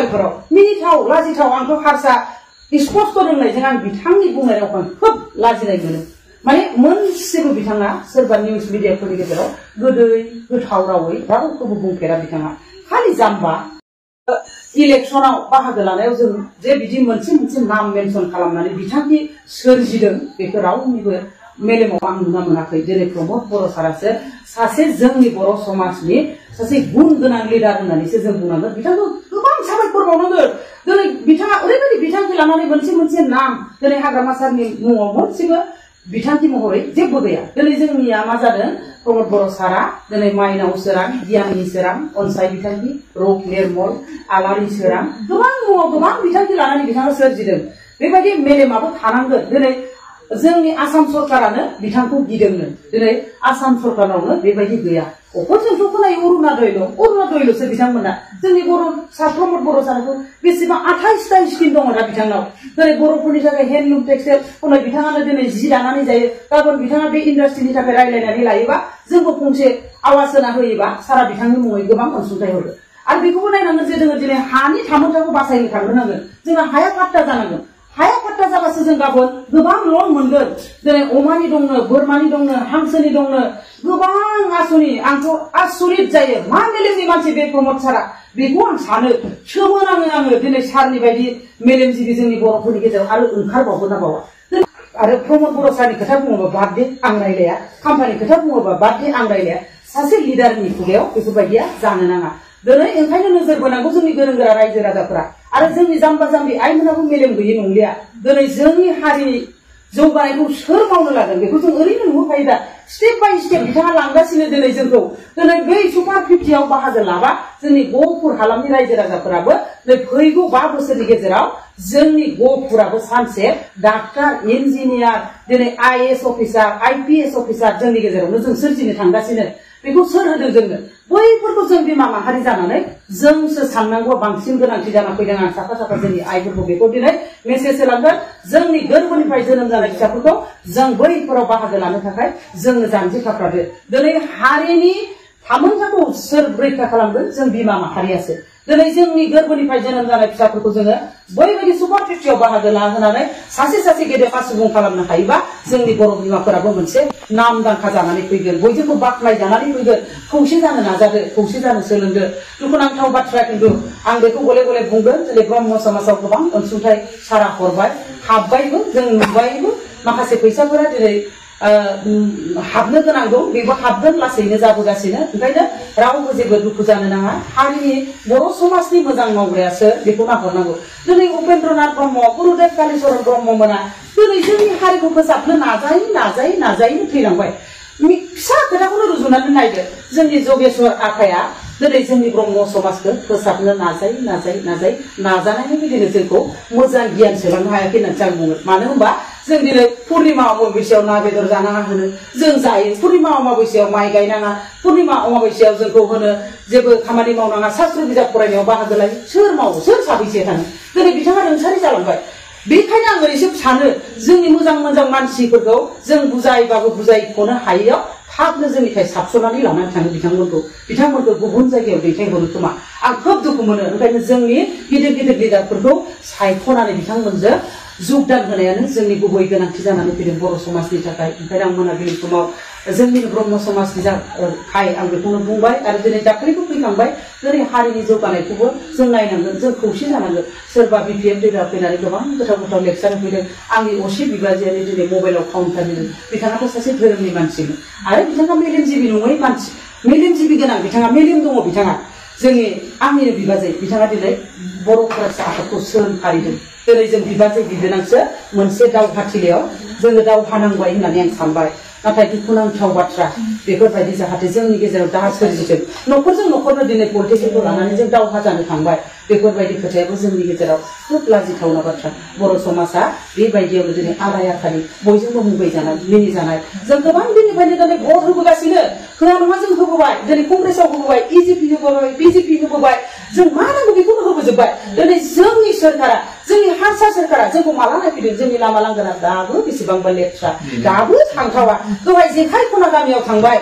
मबाइलफोराव मिनिथाव लाजिथाव आंथ' हारसा स्पष्ट रोंनायजों आं बिथांनि बुंनाय रावखौ खोब लाजिनाय मोनो माने मोनसेबो बिथाङा सोरबा निउज मिडियाफोरनि गेजेराव गोदै गोथाव रावै रावखौबो बुंफेरा बिथाङा खालि जाम्बा इलेक्शनाव बाहागो लानायाव जों जे बिदि मोनसे मोनसे नाम मेनसन खालामनानै बिथांखि सोरजिदों बेखौ रावनिबो मेलेमाव आं नुना मोनाखै जेरै प्रमद बर' सारासो सासे जोंनि बर' समाजनि सासे गुन गोनां लिडार होननानैसो जों बुंनांगोन बिथांखौ गोबां साबायखर बावनांगोन दिनै बिथाङा ओरैबायदि बिथांखि लानानै मोनसे मोनसे नाम दिनै हाग्रामा सारनि मुङाव मोनसेबो बिथांखि महरै जेबो गैया दिनै जोंनिया मा जादों प्रमद बर' सारा दिनै माइनाव सोरां गियाननि सोरां अनसाय बिथांखि रक निर्मल आलारि सोरां गोबां मुङाव गोबां बिथांखि लानानै बिथाङा सोरजिदों बेबायदि मेलेमाबो थानांगोन दिनै जोंनि आसाम सरकारानो बिथांखौ गिदोंनो दिनै आसाम सरकारावनो बेबायदि गैया अखोजोंथ' खोनायो अरुणादय दं अरुणादयल'सो बिथांमोना जोंनि बर' प्रमद बर' साराखौ बेसेबां 28टा स्किम दङ दा बिथांनाव दिनै बर'फोरनि थाखाय हेन्दलुम टेक्सटाइल हनै बिथाङानो दिनै जि दानानै जायो गाबोन बिथाङा बे इन्डास्ट्रिनि थाखाय रायज्लायनानै लायोबा जोंबो फंसे आवाज होना होयोबा सारा बिथांनि मुङै गोबां अनसुंथाइ हरो आरो बेखौबो नायनांगोन जे जोङो दिनै हानि थामोन्थाखौ बासायनो थांग्रोनांगोन जोंहा हाया पाट्टा जानांगोन हाया पाट्टा जाबासो जों गाबोन गोबां लन मोनगोन दिनै अमानि दंनो बोरमानि दंनो हांसोनि दंनो गोबां आसनि आंथ' आसरित जायो मा मेलेमनि मानसि बे प्रमद सारा बेखौ आं सानो सोमोनाङो आङो दिनै सारनि बायदि मेलेमजिबि जोंनि बर'फोरनि गेजेराव आरो ओंखारबावगोन ना बावा आरो प्रमद बर' सारनि खोथा बुङोबा बाददे आं रायलाया खाम्फानि खोथा बुङोबा बाददे आं रायलाया सासे लिडारनि खुगायाव बेफोरबायदिया जानो नाङा दिनै ओंखायनो नोजोर बोनांगौ जोंनि गोरों गोरा रायजो राजाफोरा आरो जोंनि जाम्बा जाम्बि आइमोनाबो मेलेम गैयै नंलिया दिनै जोंनि हारिनि जौगानायखौ सोर मावनो लागोन बेखौ जों ओरैनो नुहरखायो दा स्टेप बाय स्टेप बिथाङा लांगासिनो दिनै जोंखौ दिनै बै सुपार 50आव बाहागो लाबा जोंनि गहपुर हालामनि रायजो राजाफोराबो फैगौ 5 बोसोरनि गेजेराव जोंनि गहपुराबो सानसे डाक्टर इन्जिनियार दिनै आईएएस अफिसार आईपीएस अफिसार जोंनि गेजेरावनो जों सोरजिनो थांगासिनो बेखौ सोर होदों जोंनो बैफोरखौ जों बिमा माहारि जानानै जोंसो साननांगौ बांसिन गोनांथि जाना फैदों आं साफा साफा जोंनि आइफोरखौ बेखौ दिनै मेसेज होलांगोन जोंनि गोरबोनिफ्राय जोनोम जानाय फिसाफोरखौ जों बैफोराव बाहागो लानो थाखाय जोङो जानजि खाफ्रादो दिनै हारिनि थामोन्थाखौ सोर रैखा खालामगोन जों बिमा माहारियासो दिनै जोंनि गोरबोनिफ्राय जोनोम जानाय फिसाफोरखौ जोङो बैबायदि सुपार 50आव बाहागो लाहोनानै सासे सासे गेदेमा सुबुं खालामनो हायोबा जोंनि बर' बिमाफोराबो मोनसे नामदांखा जानानै फैगोन बयजोंबो बाख्नाय जानानै फैगोन खौसे जानो नाजादो खौसे जानो सोलोंदो दुखुनांथाव बाथ्रा खिन्थु आं बेखौ गले गले बुंगोन दिनै ब्रह्म समाजाव गोबां अनसुंथाइ सारा हरबाय हाबबायबो जों नुबायबो माखासे फैसाफोरा दिनै हाबनो गोनां दं बेबो हाबगोन लासैनो जाबोगासिनो ओंखायनो रावबो जेबो दुखु जानो नाङा हारिनि बर' समाजनि मोजां मावग्रायासो बेखौ नाहरनांगौ दिनै उपेन्द्रनाथ ब्रह्म गुरुदेव कालिचरन ब्रह्म मोना दिनै जोंनि हारिखौ फोसाबनो नाजायै थैलांबाय फिसा खोथाखौनो रुजुनानै नायदो जोंनि जगेश्वर आफाया दिनै जोंनि ब्रह्म समाजखौ फोसाबनो नाजानायनि गेजेरजों जोंखौ मोजां गियान सोलांनो हायाखै होननानै आं बुङो मानो होनबा जों दिनै पुर्णिमा अमाबैसायाव ना बेदर जानाङा होनो जों जायो पुर्णिमा अमाबैसायाव माइ गायनाङा पुर्णिमा अमाबैसायाव जोंखौ होनो जेबो खामानि मावनाङा शास्त्र बिजाब फरायनायाव बाहागो लायो सोर मावो सोर साबैसे थाङो दिनै बिथाङा रुंसारि जालांबाय बेखायनो आं ओरैसो सानो जोंनि मोजां मोजां मानसिफोरखौ जों बुजायबाबो बुजायख'नो हायैयाव थाबनो जोंनिफ्राय साबस'नानै लानानै थाङो बिथांमोनखौ गुबुन जायगायाव दैथायहरो खोमा आं खोब दुखु मोनो ओंखायनो जोंनि गिदिर गिदिर लिडारफोरखौ सायख'नानै बिथांमोनजों जगदान होनायानो जोंनि गुबै गोनांथि जानानै फैदों बर' समाजनि थाखाय ओंखायनो आं मोनाबिलि समाव जोंनि ब्रह्म समाजनि थाखाय आं बेखौनो बुंबाय आरो दिनै दाख्लैबो फैखांबाय दिनै हारिनि जौगानायखौबो जों नायनांगोन जों खौसे जानांगोन सोरबा बिपिएम लिडार फैनानै गोबां गोथाव लेक्सार होफैदों आंनि असे बिबाजैयानो दिनै मबाइलाव काउन्टार होदों बिथाङाथ' सासे धोरोमनि मानसिमोन आरो बिथाङा मेलेमजिबि नङै मानसि मेलेमजिबि गोनां बिथाङा मेलेम दङ बिथाङा जोंनि आंनिनो बिबाजै बिथाङा दिनै बर' फरायसा आफादखौ सोलोंफारिदों दिनै जों बिबाजै बिबोनांसो मोनसे दावहाथिलियाव जोङो दावहा नांबाय होननानै आं सानबाय नाथाय दुखुनांथाव बाथ्रा बेफोरबायदि जाहाथे जोंनि गेजेराव दा सोरजिदों न'खरजों न'खरनो दिनै पलिटिक्सखौ लानानै जों दावहा जानो थांबाय बेफोरबायदि खोथायाबो जोंनि गेजेराव खोब लाजिथावना बाथ्रा बर' समाजा बेबायदियावनो दिनै आलाय आखानि बयजोंबो मुगैजानाय मिनिजानाय जों गोबां दिननिफ्रायनो दिनै भट होबोगासिनो होआ नङा जों होबोबाय दिनै कंग्रेसआव होबोबाय इजिपि होबोबाय बिजेपि होबोबाय जों मा नांगौ बेखौनो होबोजोबबाय दिनै जोंनि सोरखारा जोंनि हारसा सोरखारा जोंखौ माला नायफैदों जोंनि लामा लांगोना दाबो बेसेबांबा लेथ्रा दाबो थांथावा दहाय जेखाइ खना गामियाव थांबाय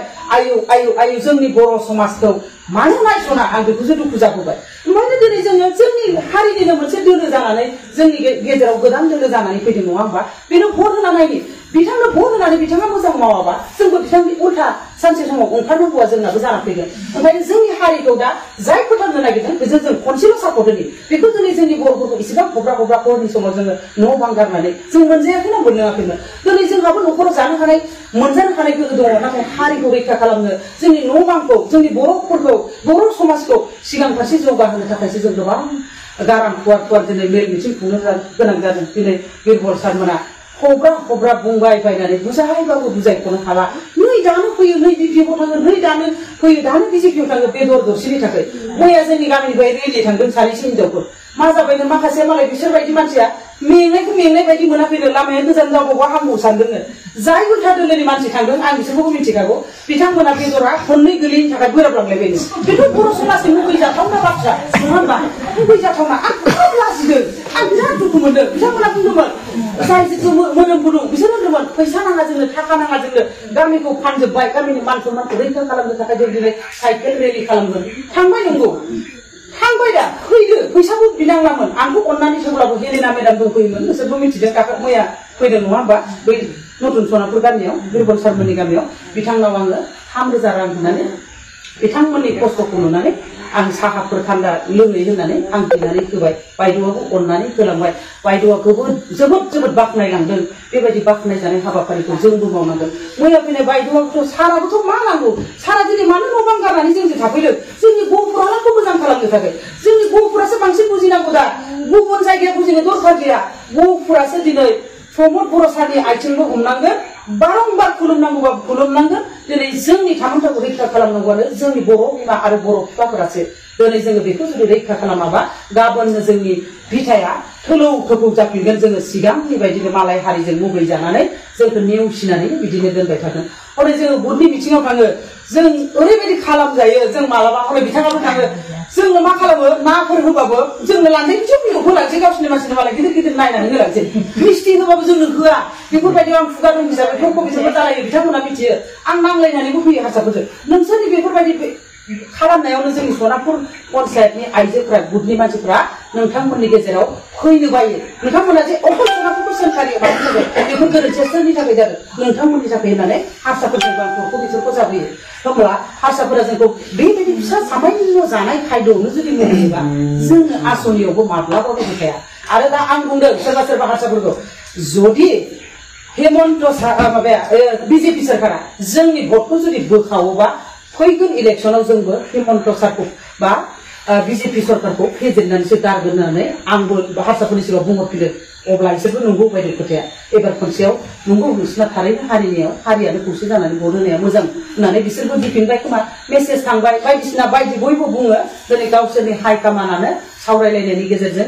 आयु जोंनि बर' समाजखौ मानो नायस'ना आं बेखौसो दुखु जाबोबाय ओमफ्राय दिनै जोङो जोंनि हारिनिनो मोनसे दोलो जानानै जोंनि गेजेराव गोदान दोलो जानानै फैदों नङा होमबा बेनो भट होनायनि बिथांनो भट होनानै बिथाङा मोजां मावाबा जोंबो बिथांनि उल्था सानसे समाव ओंखारनांगौआ जोंनाबो जाना फैगोन ओंखायनो जोंनि हारिखौ दा जाय फोथांनो नागिरदों बेजों जों खनसेल' सापर्ट होनि बेखौ दिनै जोंनि बर'फोरखौ इसेबां हब्रा हरनि समाव जोङो न' बां गारनानै जों मोनजायाखैना मोनलोङाखैमोन दिनै जोंहाबो न'खराव जानो हानाय मोनजानो हानाय गोहो दङ नाथाय हारिखौ रैखा खालामनो जोंनि न' बांखौ जोंनि बर'फोरखौ बर' समाजखौ सिगां फारसे जौगाहोनो थाखायसो जों गोबां गारां फुवार दिनै मेल मिथिं खुंनो गोनां जादों दिनै बिरबल सारमोना हब्रा बुंबाय बायनानै बुजायबाबो बुजायख'नो हाला नै दानो फैयो नै बिजेपिआव थाङो नै दानो फैयो दानो बिजेपिआव थाङो बेदर दरसेनि थाखाय मैया जोंनि गामिनिफ्राय रेलि थांदों सानैसो हिनजावफोर मा जाबायनो माखासे मालाय बिसोरबायदि मानसिया मेंनाय बायदि मोनाखैनो लामाया गोजान जाबावबा हामगौ सानदोंनो जाय उल्था दोलोनि मानसि थांदों आं बिसोरखौबो मिथिखागौ बिथांमोना बेदरा खननै गोलैनि थाखाय बोराबलांलायबायनो बेथ' बर' समाजनि मुगैजाथावना बाथ्रा नङा होनबा मुगैजाथावना आं खोब लाजिदों आं बिराद दुखु मोनदों बिथांमोना बुंदोंमोन जाय जिथु मोदोम गुदुं बिसोर होनदोंमोन फैसा नाङा जोंनो थाखा नाङा जोंनो गामिखौ फानजोब्बाय गामिनि मान सन्मानखौ रैखा खालामनो थाखाय जों दिनै साइकेल रेलि खालामगोन थांबाय नंगौ थांबाय दा फैदो फैसाबो बिनांलामोन आंखौ अननानै थेवब्लाबो हेलेना मेडाम दंफैयोमोन नोंसोरबो मिथिदों मैया फैदों नङा होमबा बै नतुन सनापुर गामियाव बिरबल सारमोननि गामियाव बिथांनाव आङो 3,000 रां होनानै बिथांमोननि खस्थ'खौ नुनानै आं साहाफोर थान्दा लोङै होननानै आं बिनानै होबाय बायद'आबो अननानै होलांबाय बायद'आ जोबोद बाख्नायलांदों बेबायदि बाख्नायजानाय हाबाफारिखौ जोंबो मावनांगोन मैया फैनाय बायद'आबोथ' साराबोथ' मा नांगौ सारा दिनै मानो न' बां गारनानै जोंजों थाफैदों जोंनि गहपुराखौ मोजां खालामनो थाखाय जोंनि गहपुरासो बांसिन बुजिनांगौ दा गुबुन जायगायाव बुजिनो दरखार गैया गहपुरासो दिनै प्रमद बर' सारनि आथिंबो हमनांगोन बारंबार खुलुमनांगौबा खुलुमनांगोन दिनै जोंनि थामोनथाखौ रैखा खालामनांगौआनो जोंनि बर' बिमा आरो बर' बिफाफोरासो दिनै जोङो बेखौ जुदि रैखा खालामाबा गाबोननो जोंनि बिथाया थोलौ थोफौ जाफिनगोन जोङो सिगांनि बायदिनो मालाय हारिजों मुगैजानानै जोंखौ नेवसिनानै बिदिनो दोनबाय थागोन हरै जोङो बुटनि बिथिङाव थाङो जों ओरैबायदि खालामजायो जों मालाबा हरै बिथाङाबो थाङो जोंनो मा खालामो नाफोर होबाबो जोंनो लांसै बिजौखौ होलांसै गावसिनि मानसिनो मालाय गिदिर नायनानै होलांसै मिस्टि होबाबो जोंनो होआ बेफोरबायदि आं खुगा दं हिसाबै थरखौ बिसोरबो जालायो बिथांमोना मिथियो आं नांलायनानैबो फैयो हारसाफोरजों नोंसोरनि बेफोरबायदि खालामनायावनो जोंनि सनापुर पन्चायतनि आइजोफोरा बुटनि मानसिफ्रा नोंथांमोननि गेजेराव फैनो बायो नोंथांमोना जे अखल सनापुरखौ सोरखारियाव मावनो बेफोर गोरोन्थिया सोरनि थाखाय जादों नोंथांमोननि थाखाय होननानै हारसाफोरजों आं थरखौ बिसोरखौ जाबोयो होमब्ला हारसाफोरा जोंखौ बेबायदि फिसा सामायनो जानाय खायद'आवनो जुदि मोनोबा जोङो आसनियावबो माब्लाबाबो होखाया आरो दा आं बुंदों सोरबा हारसाफोरखौ जुदि हेमन्त माबाया बिजेपि सोरखारा जोंनि भटखौ जुदि बोखावोबा फैगोन इलेक्सनाव जोंबो हेमन्त सारखौ बा बिजेपि सरकारखौ फेजेननानैसो गारगोन होननानै आंबो हारसाफोरनि सिगाङाव बुंहरफिनदों अब्ला बिसोरबो नंगौ बायदि खोथाया एबार खनसेयाव नंगौ नोंसिना थारैनो हारियानो खौसे जानानै भट होनाया मोजां होननानै बिसोरबो गिफिनबाय खोमा मेसेज थांबाय बायदिसिना बयबो बुङो दिनै गावसोरनि हाइकमान्डआनो सावरायलायनायनि गेजेरजों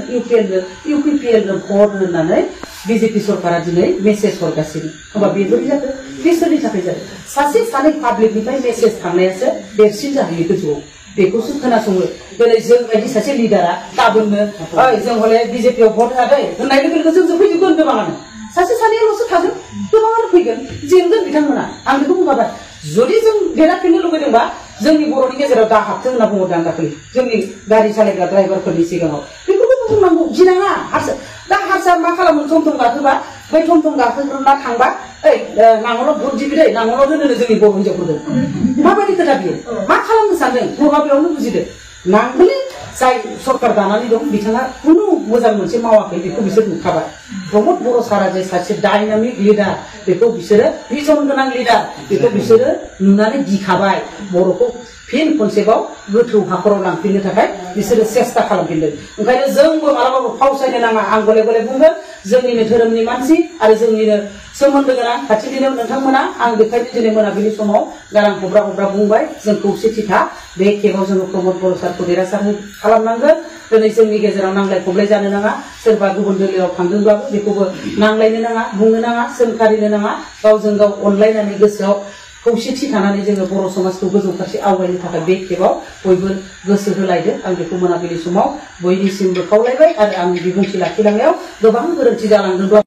इउपिपिएलजों भट होननानै बिजेपि सरकारा दिनै मेसेज हरगासिनो होमबा बेबायदि जादों बिसोरनि थाखाय जादों सासे सानै पाब्लिकनिफ्राय मेसेज थांनायासो देरसिन जाहैयो गोजौआव बेखौसो खोनासङो दिनै जों बायदि सासे लिडारा गाबोननो जों हले बिजेपिआव भट होआदै होननाय लोगो लोगो जोंजों फैजोबगोन गोबाङानो सासे सानैल'सो थागोन गोबाङानो फैगोन जेनगोन बिथांमोना आं बेखौ बुंखाबाय जुदि जों देरहाफिननो लुबैदोंबा जोंनि बर'नि गेजेराव दा हाबथों होनना बुंहरदों आं दाखालि जोंनि गारि सालायग्रा ड्राइभारफोरनि सिगाङाव बेफोरखौबो बुंनांगौ गिनाङा दा हारसा मा खालामो थम गाखोबा बै थम गाखोग्रा थांबा नांगौल' भट दिबिदै नांगौल' दोनो जोंनि बर' हिनजावफोरखौ माबायदि खोथा बियो मा खालामनो सानदों बर'आ बेयावनो बुजिदो नांगौलि जाय सरकार दानानै दं बिथाङा खुनु मोजां मोनसे मावाखै बेखौ बिसोर नुखाबाय प्रमद बर' सारा जे सासे डायनामिक लिडार बेखौ बिसोरो भिजन गोनां लिडार बेखौ बिसोरो नुनानै गिखाबाय बर'खौ फिन खनसेबाव गोथौ हाखराव लांफिननो थाखाय बिसोरो सेस्था खालामफिनदों ओंखायनो जोंबो मालाबाबो फावसायनो नाङा आं गले बुंगोन जोंनिनो धोरोमनि मानसि आरो जोंनिनो सोमोन्दो गोनां खाथिनिनो नोंथांमोना आं बेखायनो दिनै मोनाबिलि समाव गारां हब्रा बुंबाय जों खौसेथि था बे खेबाव जोङो प्रमद बर' सारखौ देरहासार खालामनांगोन दिनै जोंनि गेजेराव नांलाय खमलाय जानो नाङा सोरबा गुबुन दोलोआव थांदोंब्लाबो बेखौबो नांलायनो नाङा बुंनो नाङा सोंखारिनो नाङा गावजों गाव अनलायनानै गोसोआव खौसेथि थानानै जोङो बर' समाजखौ गोजौ फारसे आवगायनो थाखाय बे खेबाव बयबो गोसो होलायदो आं बेखौ मोनाबिलि समाव बयनिसिमबो खावलायबाय आरो आंनि बिबुंथि लाखिलांनायाव गोबां गोरोन्थि जालांदोंब्ला